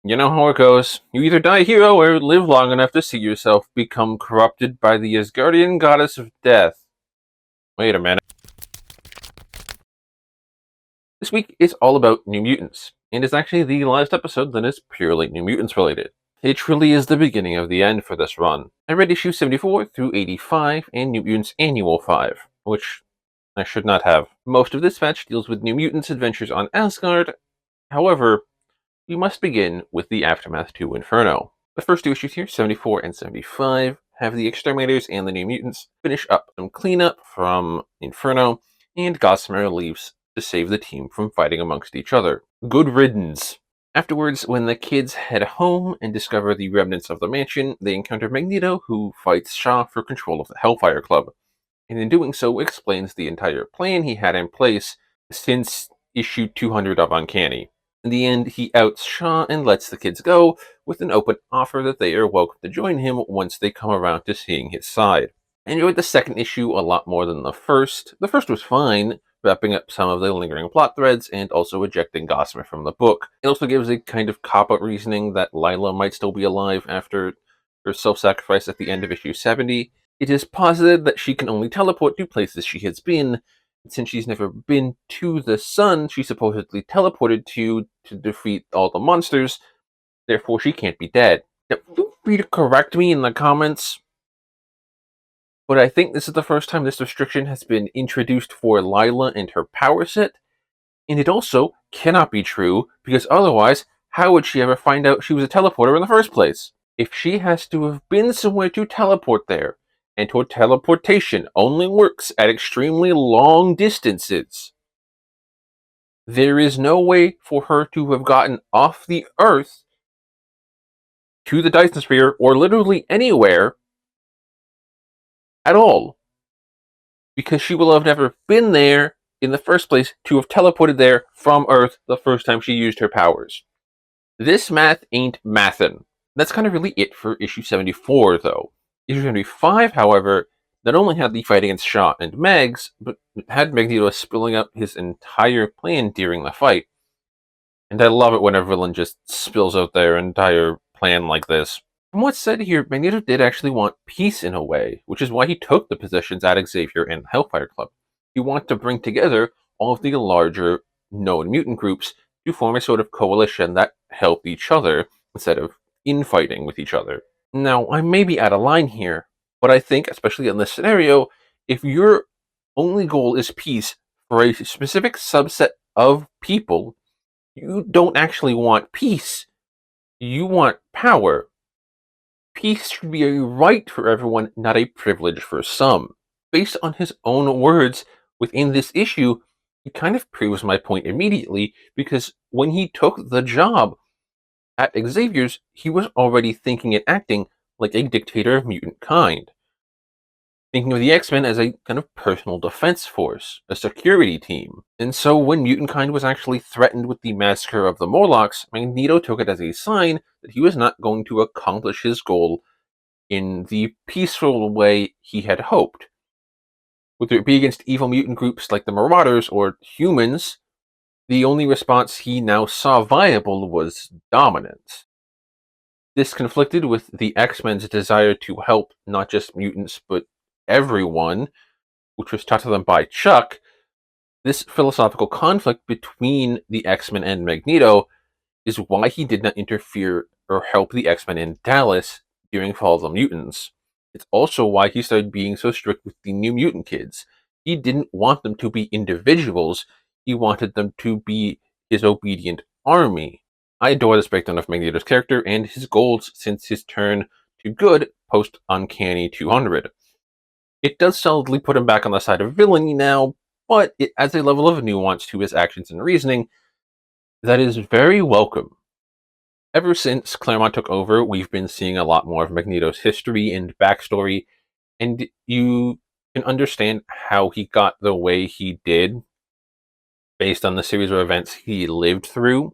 You know how it goes. You either die a hero or live long enough to see yourself become corrupted by the Asgardian goddess of death. Wait a minute. This week is all about New Mutants, and it's actually the last episode that is purely New Mutants related. It truly is the beginning of the end for this run. I read issue 74 through 85 and New Mutants Annual 5, which I should not have. Most of this fetch deals with New Mutants' adventures on Asgard. However, we must begin with the Aftermath to Inferno. The first two issues here, 74 and 75, have the Exterminators and the New Mutants finish up some cleanup from Inferno, and Gossamer leaves to save the team from fighting amongst each other. Good riddance. Afterwards, when the kids head home and discover the remnants of the mansion, they encounter Magneto, who fights Shaw for control of the Hellfire Club, and in doing so explains the entire plan he had in place since issue 200 of Uncanny. In the end, he outs Shaw and lets the kids go, with an open offer that they are welcome to join him once they come around to seeing his side. I enjoyed the second issue a lot more than the first. The first was fine, wrapping up some of the lingering plot threads and also ejecting Gossamer from the book. It also gives a kind of cop-out reasoning that Lila might still be alive after her self-sacrifice at the end of issue 70. It is posited that she can only teleport to places she has been, since she's never been to the sun she supposedly teleported to defeat all the monsters, therefore she can't be dead. Now, feel free to correct me in the comments, but I think this is the first time this restriction has been introduced for Lila and her power set, and it also cannot be true, because otherwise, how would she ever find out she was a teleporter in the first place? If she has to have been somewhere to teleport there, and her teleportation only works at extremely long distances, there is no way for her to have gotten off the Earth to the Dyson Sphere, or literally anywhere at all, because she will have never been there in the first place to have teleported there from Earth the first time she used her powers. This math ain't mathin'. That's kind of really it for issue 74, though. Issue 75, however, not only had the fight against Shaw and Megs, but had Magneto spilling out his entire plan during the fight. And I love it when a villain just spills out their entire plan like this. From what's said here, Magneto did actually want peace in a way, which is why he took the positions at Xavier and Hellfire Club. He wanted to bring together all of the larger known mutant groups to form a sort of coalition that helped each other instead of infighting with each other. Now, I may be out of line here, but I think, especially in this scenario, if your only goal is peace for a specific subset of people, you don't actually want peace. You want power. Peace should be a right for everyone, not a privilege for some. Based on his own words within this issue, he kind of proves my point immediately, because when he took the job at Xavier's, he was already thinking and acting like a dictator of mutant kind. Thinking of the X-Men as a kind of personal defense force, a security team. And so when mutant kind was actually threatened with the massacre of the Morlocks, Magneto took it as a sign that he was not going to accomplish his goal in the peaceful way he had hoped. Whether it be against evil mutant groups like the Marauders or humans, the only response he now saw viable was dominance. This conflicted with the X-Men's desire to help not just mutants, but everyone, which was taught to them by Chuck. This philosophical conflict between the X-Men and Magneto is why he did not interfere or help the X-Men in Dallas during Fall of the Mutants. It's also why he started being so strict with the New Mutant kids. He didn't want them to be individuals, he wanted them to be his obedient army. I adore this breakdown of Magneto's character and his goals since his turn to good post Uncanny 200. It does solidly put him back on the side of villainy now, but it adds a level of nuance to his actions and reasoning that is very welcome. Ever since Claremont took over, we've been seeing a lot more of Magneto's history and backstory, and you can understand how he got the way he did based on the series of events he lived through.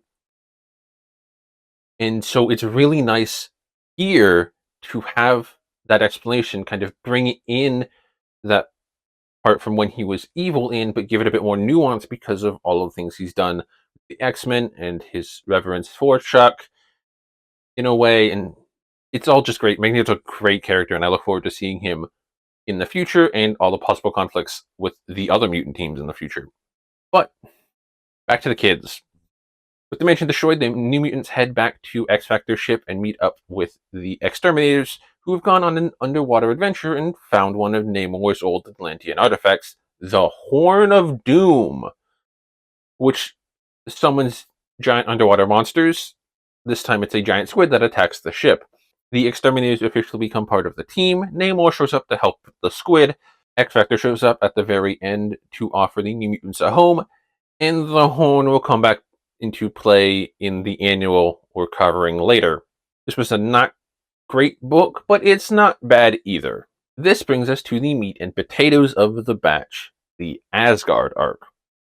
And so it's really nice here to have that explanation kind of bring in that part from when he was evil in, but give it a bit more nuance because of all of the things he's done with the X-Men and his reverence for Chuck, in a way, and it's all just great. Magneto's a great character, and I look forward to seeing him in the future and all the possible conflicts with the other mutant teams in the future. But back to the kids. With the mansion destroyed, the New Mutants head back to X Factor's ship and meet up with the Exterminators, who have gone on an underwater adventure and found one of Namor's old Atlantean artifacts, the Horn of Doom, which summons giant underwater monsters. This time it's a giant squid that attacks the ship. The Exterminators officially become part of the team. Namor shows up to help the squid. X Factor shows up at the very end to offer the New Mutants a home, and the horn will come back into play in the annual we're covering later. This was a not great book, but it's not bad either. This brings us to the meat and potatoes of the batch, the Asgard Arc.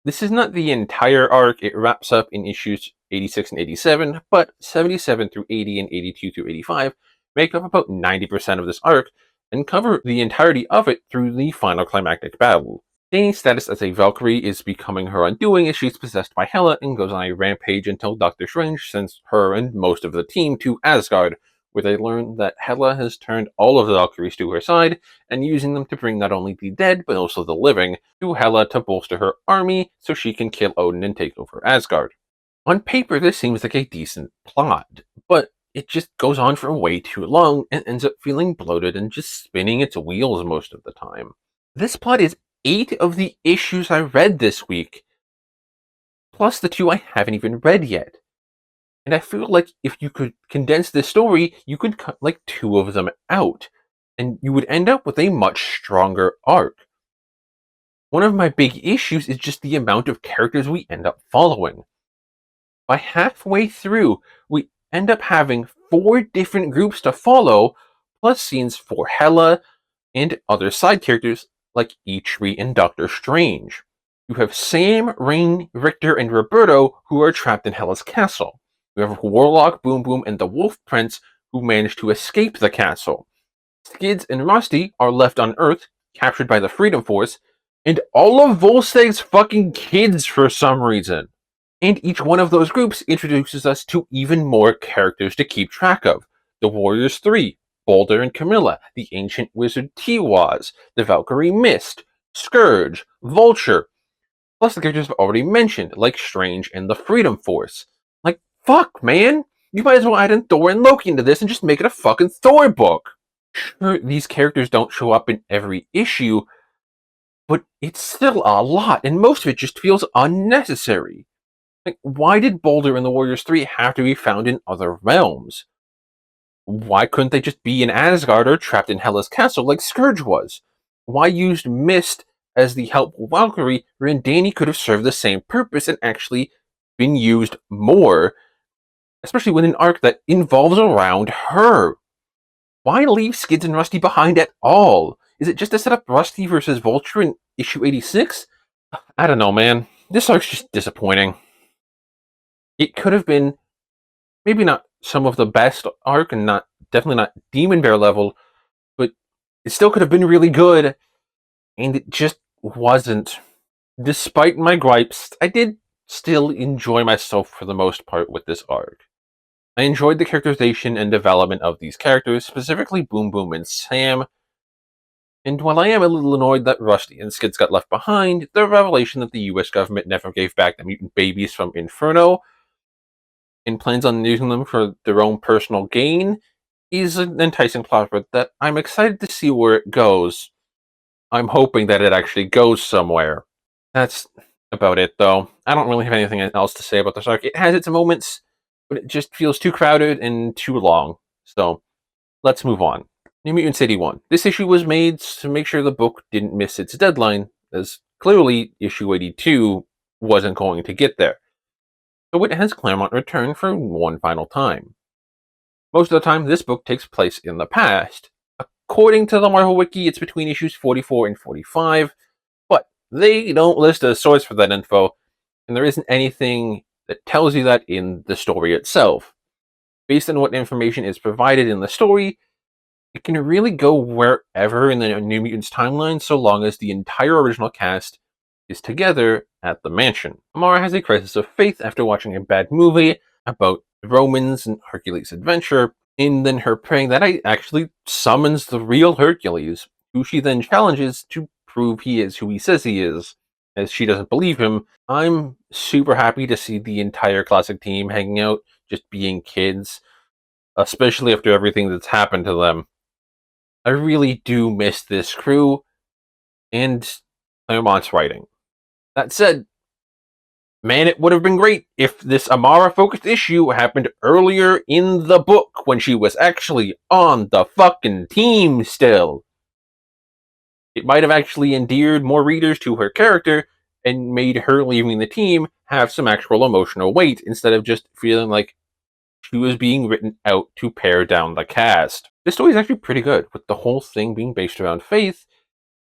This is not the entire arc, it wraps up in issues 86 and 87, but 77 through 80 and 82 through 85 make up about 90% of this arc and cover the entirety of it through the final climactic battle. Dani's status as a Valkyrie is becoming her undoing as she's possessed by Hela and goes on a rampage until Doctor Strange sends her and most of the team to Asgard, where they learn that Hela has turned all of the Valkyries to her side and using them to bring not only the dead but also the living to Hela to bolster her army so she can kill Odin and take over Asgard. On paper, this seems like a decent plot, but it just goes on for way too long and ends up feeling bloated and just spinning its wheels most of the time. This plot is 8 of the issues I read this week, plus the 2 I haven't even read yet. And I feel like if you could condense this story, you could cut like 2 of them out, and you would end up with a much stronger arc. One of my big issues is just the amount of characters we end up following. By halfway through, we end up having 4 different groups to follow, plus scenes for Hela and other side characters like E-Tree and Doctor Strange. You have Sam, Rain, Richter, and Roberto who are trapped in Hela's castle. You have Warlock, Boom Boom, and the Wolf Prince who manage to escape the castle. Skids and Rusty are left on Earth, captured by the Freedom Force, and all of Volstag's fucking kids for some reason. And each one of those groups introduces us to even more characters to keep track of. The Warriors 3, Boulder and Camilla, the Ancient Wizard Tiwaz, the Valkyrie Mist, Scourge, Vulture, plus the characters I've already mentioned, like Strange and the Freedom Force. Like, fuck, man! You might as well add in Thor and Loki into this and just make it a fucking Thor book! Sure, these characters don't show up in every issue, but it's still a lot, and most of it just feels unnecessary. Like, why did Boulder and the Warriors 3 have to be found in other realms? Why couldn't they just be in Asgard or trapped in Hela's castle like Scourge was? Why use Mist as the helpful Valkyrie when Dani could have served the same purpose and actually been used more, especially with an arc that involves around her? Why leave Skids and Rusty behind at all? Is it just to set up Rusty versus Vulture in issue 86? I don't know, man. This arc's just disappointing. It could have been maybe not some of the best arc and definitely not Demon Bear level, but it still could have been really good, and it just wasn't. Despite my gripes, I did still enjoy myself for the most part with this arc. I enjoyed the characterization and development of these characters, specifically Boom Boom and Sam, and while I am a little annoyed that Rusty and Skids got left behind, the revelation that the US government never gave back the mutant babies from Inferno and plans on using them for their own personal gain is an enticing plot that I'm excited to see where it goes. I'm hoping that it actually goes somewhere. That's about it, though. I don't really have anything else to say about this arc. It has its moments, but it just feels too crowded and too long. So, let's move on. New Mutants 81. This issue was made to make sure the book didn't miss its deadline, as clearly issue 82 wasn't going to get there. So it has Claremont return for one final time. Most of the time, this book takes place in the past. According to the Marvel Wiki, it's between issues 44 and 45, but they don't list a source for that info, and there isn't anything that tells you that in the story itself. Based on what information is provided in the story, it can really go wherever in the New Mutants timeline so long as the entire original cast is together at the mansion. Amara has a crisis of faith after watching a bad movie about the Romans and Hercules' adventure, and then her praying that I actually summons the real Hercules, who she then challenges to prove he is who he says he is, as she doesn't believe him. I'm super happy to see the entire classic team hanging out, just being kids, especially after everything that's happened to them. I really do miss this crew and Claremont's writing. That said, man, it would have been great if this Amara focused issue happened earlier in the book when she was actually on the fucking team still. It might have actually endeared more readers to her character and made her leaving the team have some actual emotional weight instead of just feeling like she was being written out to pare down the cast. This story is actually pretty good, with the whole thing being based around faith,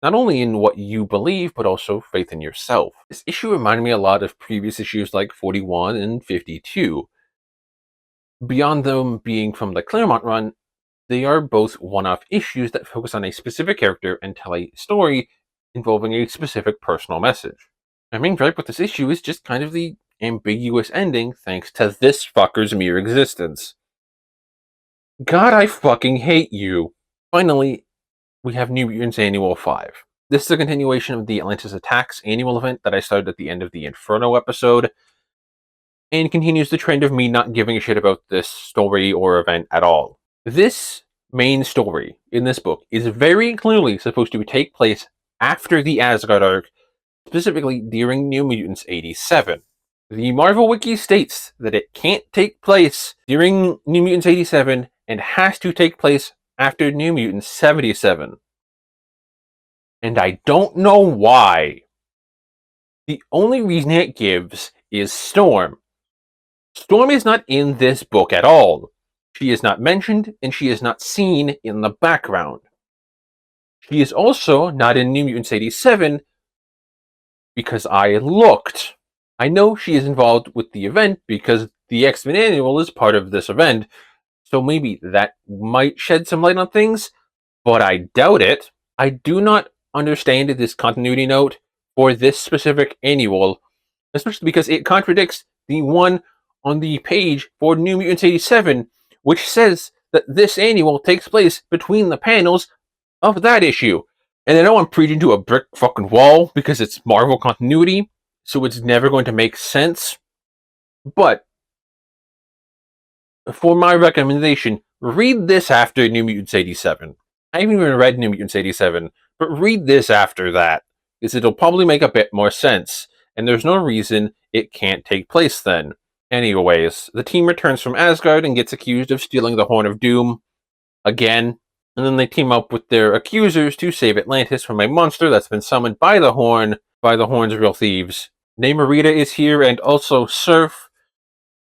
not only in what you believe, but also faith in yourself. This issue reminded me a lot of previous issues like 41 and 52. Beyond them being from the Claremont run, they are both one-off issues that focus on a specific character and tell a story involving a specific personal message. My main gripe with this issue is just kind of the ambiguous ending thanks to this fucker's mere existence. God, I fucking hate you! Finally, we have New Mutants Annual 5. This is a continuation of the Atlantis Attacks annual event that I started at the end of the Inferno episode, and continues the trend of me not giving a shit about this story or event at all. This main story in this book is very clearly supposed to take place after the Asgard Arc, specifically during New Mutants 87. The Marvel Wiki states that it can't take place during New Mutants 87 and has to take place after New Mutants 77. And I don't know why. The only reason it gives is Storm. Storm is not in this book at all. She is not mentioned, and she is not seen in the background. She is also not in New Mutants 87 because I looked. I know she is involved with the event because the X-Men Annual is part of this event, so maybe that might shed some light on things, but I doubt it. I do not understand this continuity note for this specific annual, especially because it contradicts the one on the page for New Mutants 87, which says that this annual takes place between the panels of that issue. And I know I'm preaching to a brick fucking wall because it's Marvel continuity, so it's never going to make sense. But for my recommendation, read this after New Mutants 87. I haven't even read New Mutants 87, but read this after that, because it'll probably make a bit more sense, and there's no reason it can't take place then. Anyways, the team returns from Asgard and gets accused of stealing the Horn of Doom again, and then they team up with their accusers to save Atlantis from a monster that's been summoned by the Horn's real thieves. Namorita is here, and also Surf,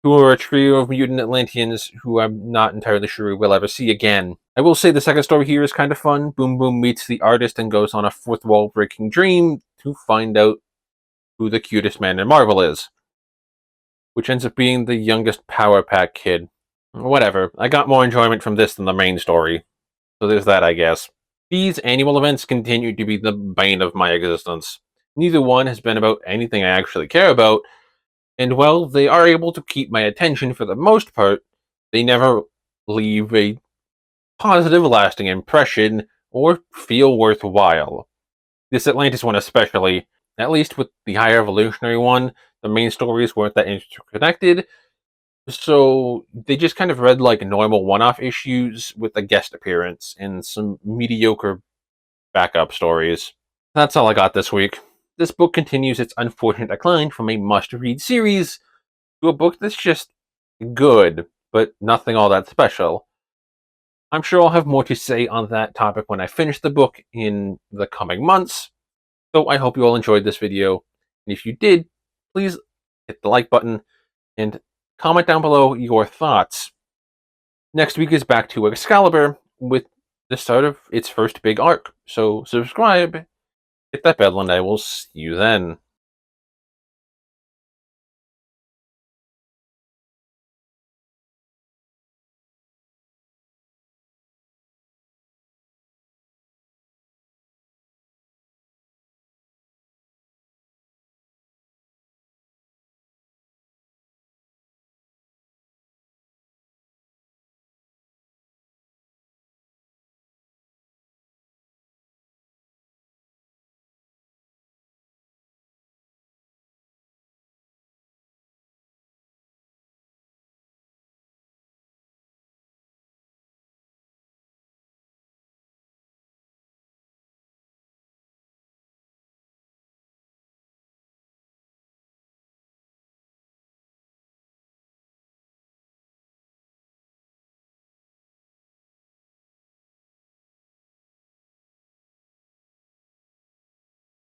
who are a trio of mutant Atlanteans who I'm not entirely sure we'll ever see again. I will say the second story here is kind of fun. Boom Boom meets the artist and goes on a fourth wall breaking dream to find out who the cutest man in Marvel is, which ends up being the youngest Power Pack kid. Whatever, I got more enjoyment from this than the main story, so there's that, I guess. These annual events continue to be the bane of my existence. Neither one has been about anything I actually care about, and while they are able to keep my attention for the most part, they never leave a positive, lasting impression or feel worthwhile. This Atlantis one especially, at least with the High Evolutionary one, the main stories weren't that interconnected, so they just kind of read like normal one-off issues with a guest appearance and some mediocre backup stories. That's all I got this week. This book continues its unfortunate decline from a must-read series to a book that's just good, but nothing all that special. I'm sure I'll have more to say on that topic when I finish the book in the coming months, so I hope you all enjoyed this video, and if you did, please hit the like button and comment down below your thoughts. Next week is back to Excalibur with the start of its first big arc, so subscribe, hit that bell, and I will see you then.